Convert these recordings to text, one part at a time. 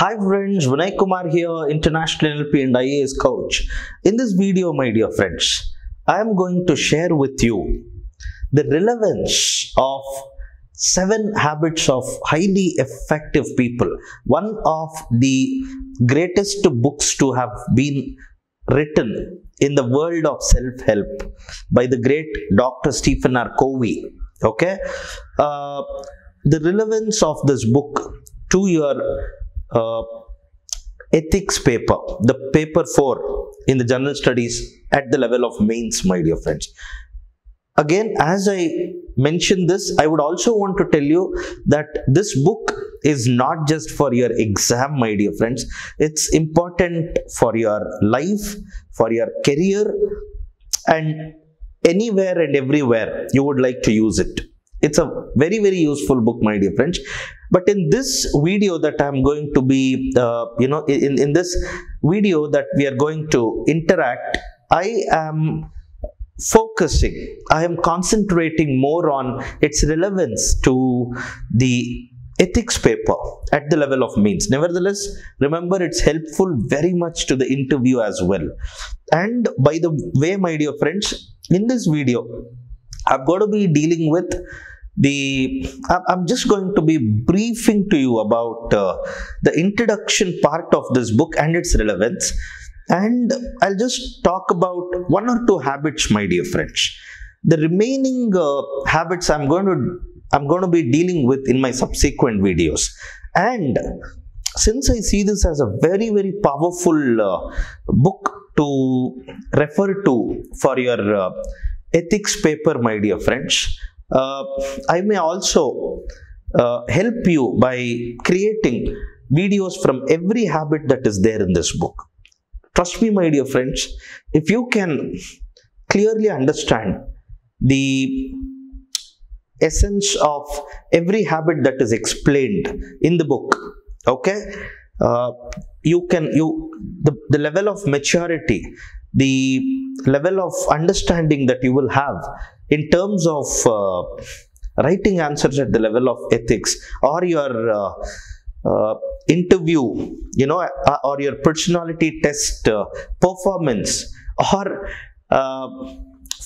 Hi friends, Vinay Kumar here, International NLP and IAS coach. In this video, my dear friends, I am going to share with you the relevance of 7 habits of highly effective people. One of the greatest books to have been written in the world of self-help by the great Dr. Stephen R. Covey. Okay, the relevance of this book to your ethics paper, the paper 4 in the general studies at the level of mains, my dear friends. Again, as I mentioned this, I would also want to tell you that this book is not just for your exam, my dear friends. It's important for your life, for your career, and anywhere and everywhere you would like to use it. It's a very, very useful book, my dear friends. But in this video that I'm going to be, in this video that we are going to interact, I am concentrating more on its relevance to the ethics paper at the level of mains. Nevertheless, remember, it's helpful very much to the interview as well. And by the way, my dear friends, in this video, I'm going to be dealing with I'm just going to be briefing to you about the introduction part of this book and its relevance, and I'll just talk about 1 or 2 habits, my dear friends. The remaining habits I'm going to be dealing with in my subsequent videos. And since I see this as a very, very powerful book to refer to for your ethics paper, my dear friends, I may also help you by creating videos from every habit that is there in this book. Trust me, my dear friends, if you can clearly understand the essence of every habit that is explained in the book, okay, the level of maturity, the level of understanding that you will have in terms of writing answers at the level of ethics, or your interview, or your personality test performance, or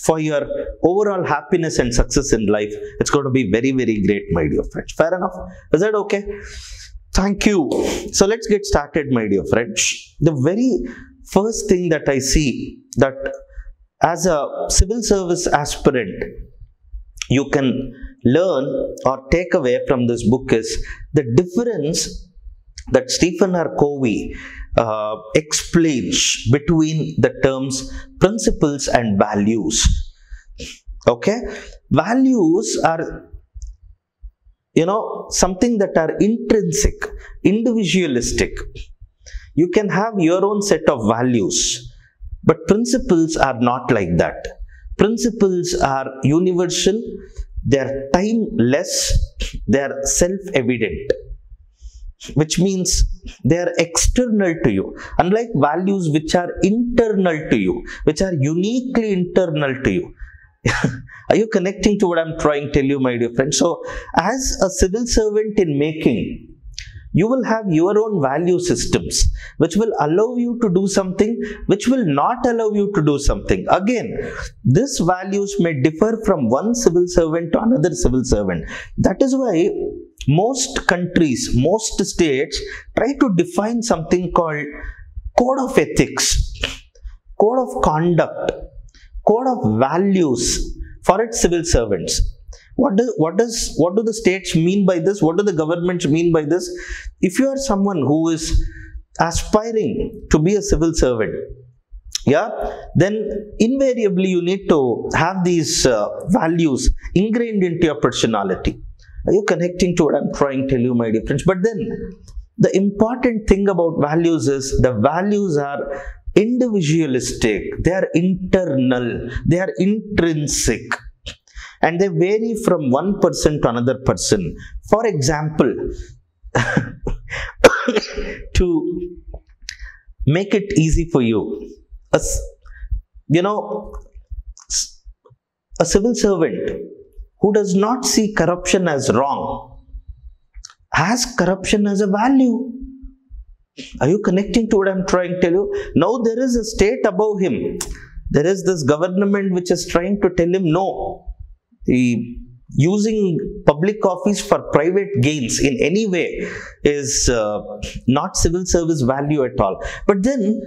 for your overall happiness and success in life, it's going to be very, very great, my dear friends. Fair enough? Is that okay? Thank you. So let's get started, my dear friends. The very first thing that I see that as a civil service aspirant you can learn or take away from this book is the difference that Stephen R. Covey explains between the terms principles and values. Okay, values are something that are intrinsic, individualistic. You can have your own set of values, but principles are not like that. Principles are universal, they are timeless, they are self-evident, which means they are external to you, unlike values which are internal to you, which are uniquely internal to you. Are you connecting to what I'm trying to tell you, my dear friend? So, as a civil servant in making, you will have your own value systems which will allow you to do something, which will not allow you to do something. Again, these values may differ from one civil servant to another civil servant. That is why most countries, most states try to define something called code of ethics, code of conduct, code of values for its civil servants. What do the states mean by this? What do the governments mean by this? If you are someone who is aspiring to be a civil servant, then invariably you need to have these values ingrained into your personality. Are you connecting to what I'm trying to tell you, my dear friends? But then the important thing about values is the values are individualistic, they are internal, they are intrinsic, and they vary from one person to another person. For example, to make it easy for you, a civil servant who does not see corruption as wrong has corruption as a value. Are you connecting to what I'm trying to tell you? Now there is a state above him. There is this government which is trying to tell him no. Using public office for private gains in any way is not civil service value at all. But then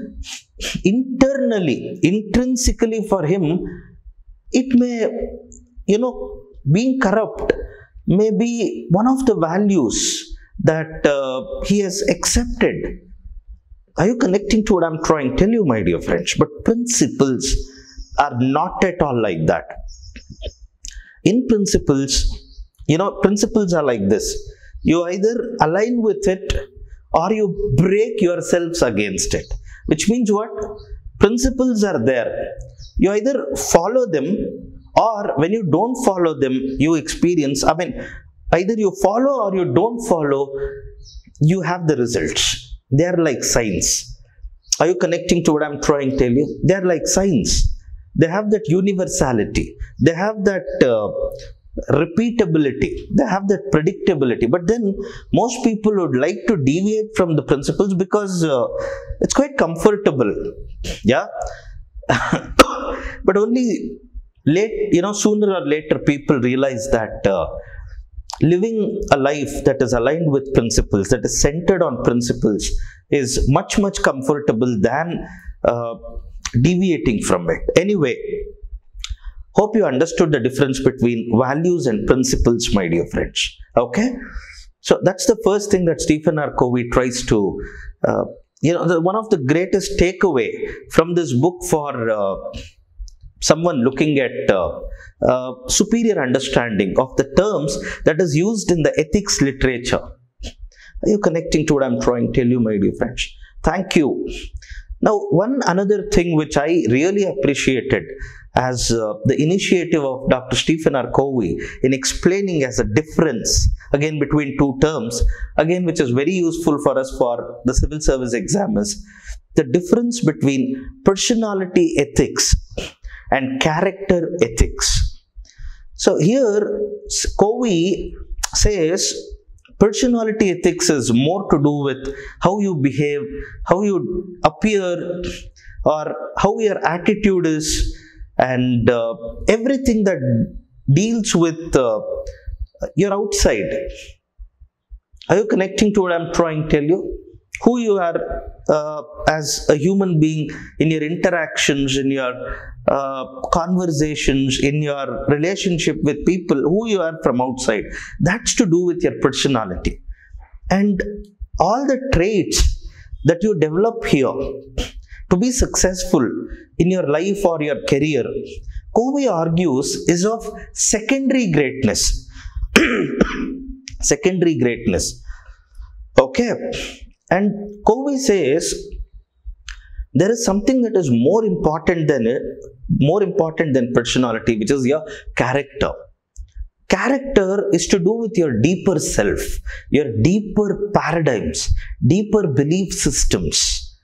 internally, intrinsically for him, it may, being corrupt may be one of the values that he has accepted. Are you connecting to what I'm trying to tell you, my dear friends? But principles are not at all like that. In principles, principles are like this. You either align with it or you break yourselves against it. Which means what? Principles are there. You either follow them, or when you don't follow them, you experience, either you follow or you don't follow, you have the results. They are like signs. Are you connecting to what I'm trying to tell you? They are like signs. They have that universality. They have that repeatability. They have that predictability. But then most people would like to deviate from the principles because it's quite comfortable. Yeah. But only sooner or later people realize that living a life that is aligned with principles, that is centered on principles, is much, much comfortable than deviating from it. Anyway, hope you understood the difference between values and principles, my dear friends. Okay? So that's the first thing that Stephen R. Covey tries to, one of the greatest takeaway from this book for someone looking at superior understanding of the terms that is used in the ethics literature. Are you connecting to what I'm trying to tell you, my dear friends? Thank you. Now, another thing which I really appreciated as the initiative of Dr. Stephen R. Covey in explaining as a difference, again, between two terms, again, which is very useful for us for the civil service exam, is the difference between personality ethics and character ethics. So here, Covey says personality ethics is more to do with how you behave, how you appear, or how your attitude is, and everything that deals with your outside. Are you connecting to what I'm trying to tell you? Who you are as a human being in your interactions, in your conversations, in your relationship with people, who you are from outside. That's to do with your personality. And all the traits that you develop here to be successful in your life or your career, Covey argues, is of secondary greatness. Secondary greatness. Okay. And Covey says there is something that is more important than personality, which is your character. Character is to do with your deeper self, your deeper paradigms, deeper belief systems.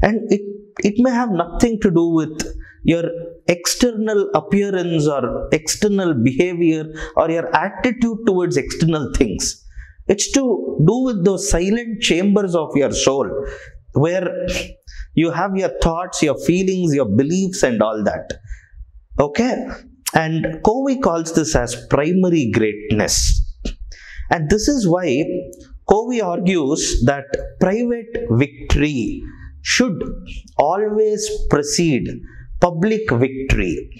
And it may have nothing to do with your external appearance or external behavior or your attitude towards external things. It's to do with those silent chambers of your soul where you have your thoughts, your feelings, your beliefs and all that. Okay? And Covey calls this as primary greatness. And this is why Covey argues that private victory should always precede public victory.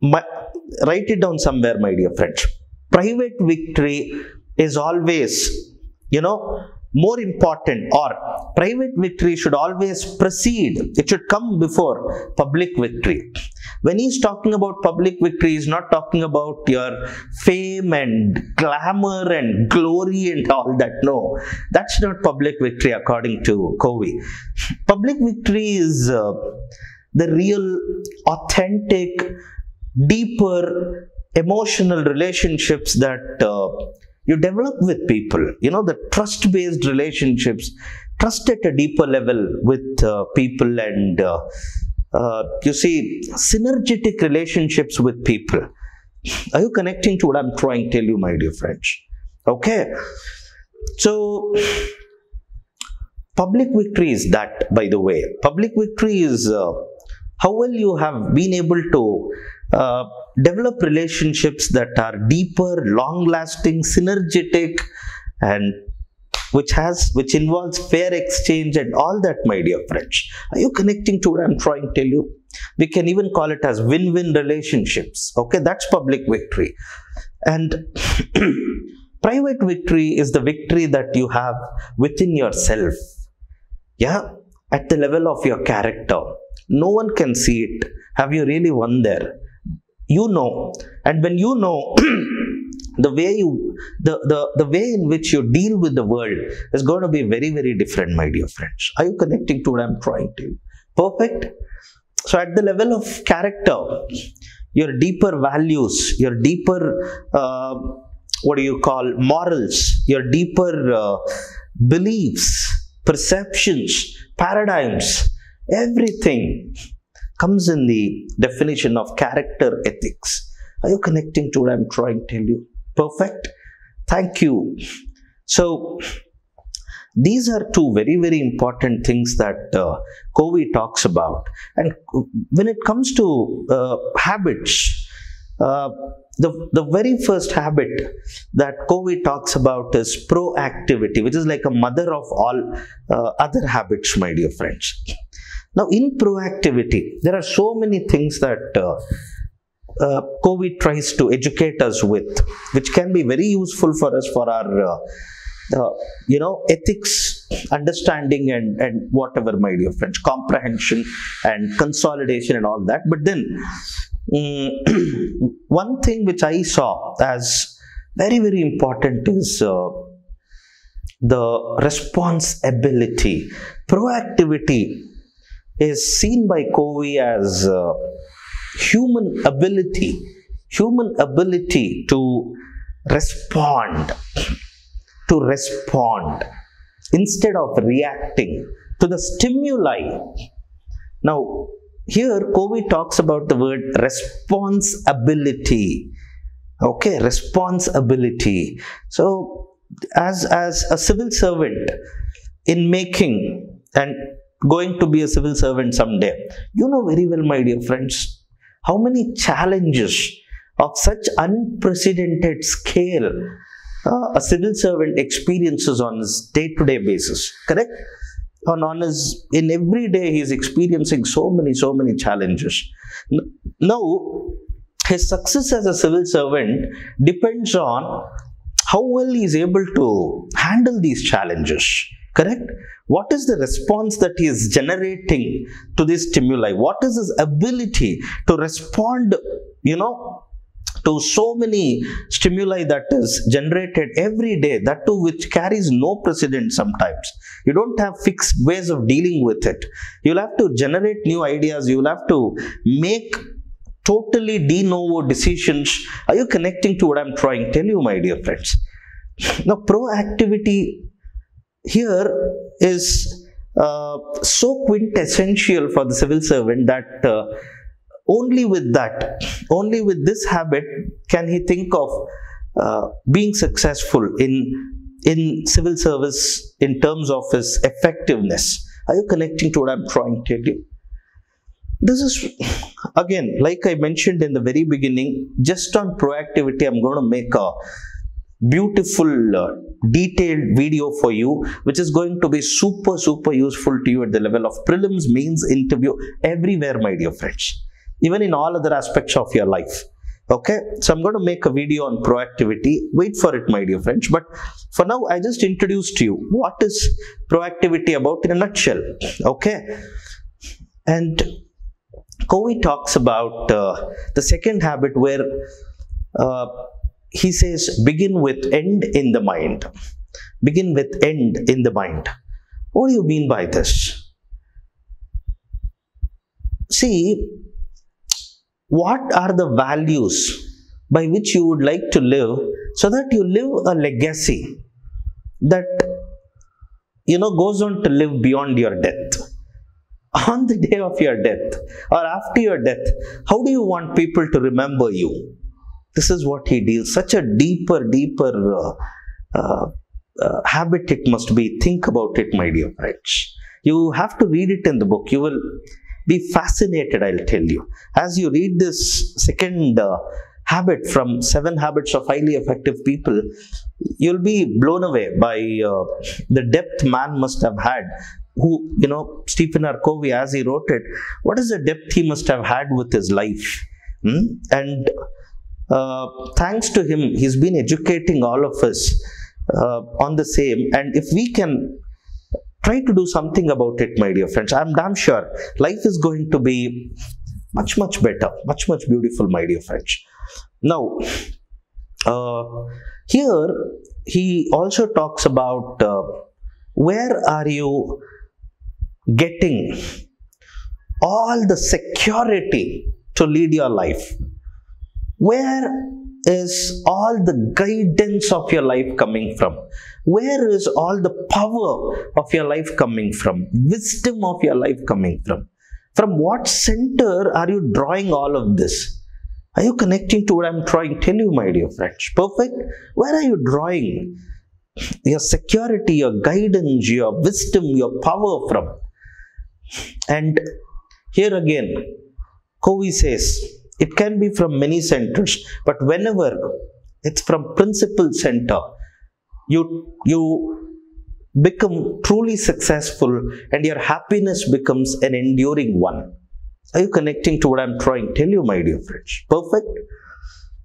Write it down somewhere, my dear friends. Private victory is always, more important, or private victory should always precede, it should come before public victory. When he's talking about public victory, he's not talking about your fame and glamour and glory and all that. No, that's not public victory according to Covey. Public victory is the real, authentic, deeper, emotional relationships that you develop with people, the trust-based relationships, trust at a deeper level with people, and synergetic relationships with people. Are you connecting to what I'm trying to tell you, my dear friends? Okay. So, Public victory is that, by the way. Public victory is how well you have been able to develop relationships that are deeper, long-lasting, synergetic, and which involves fair exchange and all that, my dear friends. Are you connecting to what I'm trying to tell you? We can even call it as win-win relationships. Okay, that's public victory. And private victory is the victory that you have within yourself. Yeah, at the level of your character. No one can see it. Have you really won there? You know. And when you know, the way in which you deal with the world is going to be very, very different, my dear friends. Are you connecting to what I'm trying to? Perfect. So at the level of character, your deeper values, your deeper morals, your deeper beliefs, perceptions, paradigms, everything comes in the definition of character ethics. Are you connecting to what I'm trying to tell you? Perfect. Thank you. So these are two very, very important things that Covey talks about. And when it comes to habits, the very first habit that Covey talks about is proactivity, which is like a mother of all other habits, my dear friends. Now, in proactivity, there are so many things that Covey tries to educate us with, which can be very useful for us for our ethics, understanding, and whatever, my dear friends, comprehension and consolidation and all that. But then one thing which I saw as very, very important is the responsibility. Proactivity is seen by Covey as human ability to respond instead of reacting to the stimuli. Now, here Covey talks about the word responsibility. Okay, responsibility. So, as a civil servant in making and going to be a civil servant someday, you know very well, my dear friends, how many challenges of such unprecedented scale a civil servant experiences on his day-to-day basis, correct? In every day he is experiencing so many challenges. Now, his success as a civil servant depends on how well he is able to handle these challenges, correct? What is the response that he is generating to this stimuli? What is his ability to respond, to so many stimuli that is generated every day, that too which carries no precedent sometimes. You don't have fixed ways of dealing with it. You'll have to generate new ideas. You'll have to make totally de novo decisions. Are you connecting to what I'm trying to tell you, my dear friends? Now, proactivity here is so quintessential for the civil servant that only with this habit can he think of being successful in civil service in terms of his effectiveness. Are you connecting to what I'm trying to tell you? This is, again, like I mentioned in the very beginning, just on proactivity, I'm going to make a beautiful detailed video for you, which is going to be super useful to you at the level of prelims, mains, interview, everywhere, my dear friends, even in all other aspects of your life. Okay, so I'm going to make a video on proactivity. Wait for it, my dear friends. But for now, I just introduced to you what is proactivity about in a nutshell. Okay, and Covey talks about the second habit where he says, begin with end in the mind. Begin with end in the mind. What do you mean by this? See, what are the values by which you would like to live so that you live a legacy that, goes on to live beyond your death? On the day of your death or after your death, how do you want people to remember you? This is what he deals. Such a deeper habit it must be. Think about it, my dear friends. You have to read it in the book. You will be fascinated, I'll tell you. As you read this second habit from 7 Habits of Highly Effective People, you'll be blown away by the depth man must have had. Who, Stephen R. Covey, as he wrote it, what is the depth he must have had with his life? And thanks to him, he's been educating all of us on the same. And if we can try to do something about it, my dear friends, I'm damn sure life is going to be much, much better, much, much beautiful, my dear friends. Now, here he also talks about where are you getting all the security to lead your life? Where is all the guidance of your life coming from? Where is all the power of your life coming from? Wisdom of your life coming from? From what center are you drawing all of this? Are you connecting to what I'm trying to tell you, my dear friends? Perfect. Where are you drawing your security, your guidance, your wisdom, your power from? And here again, Covey says, it can be from many centers, but whenever it's from principal center, you become truly successful and your happiness becomes an enduring one. Are you connecting to what I'm trying to tell you, my dear friends? Perfect.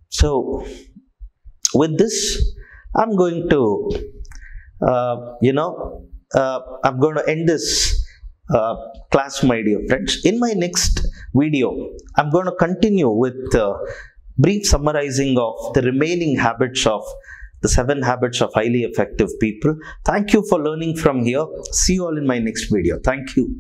So, with this, I'm going to, I'm going to end this class, my dear friends. In my next video, I'm going to continue with brief summarizing of the remaining habits of the 7 Habits of Highly Effective People. Thank you for learning from here. See you all in my next video. Thank you.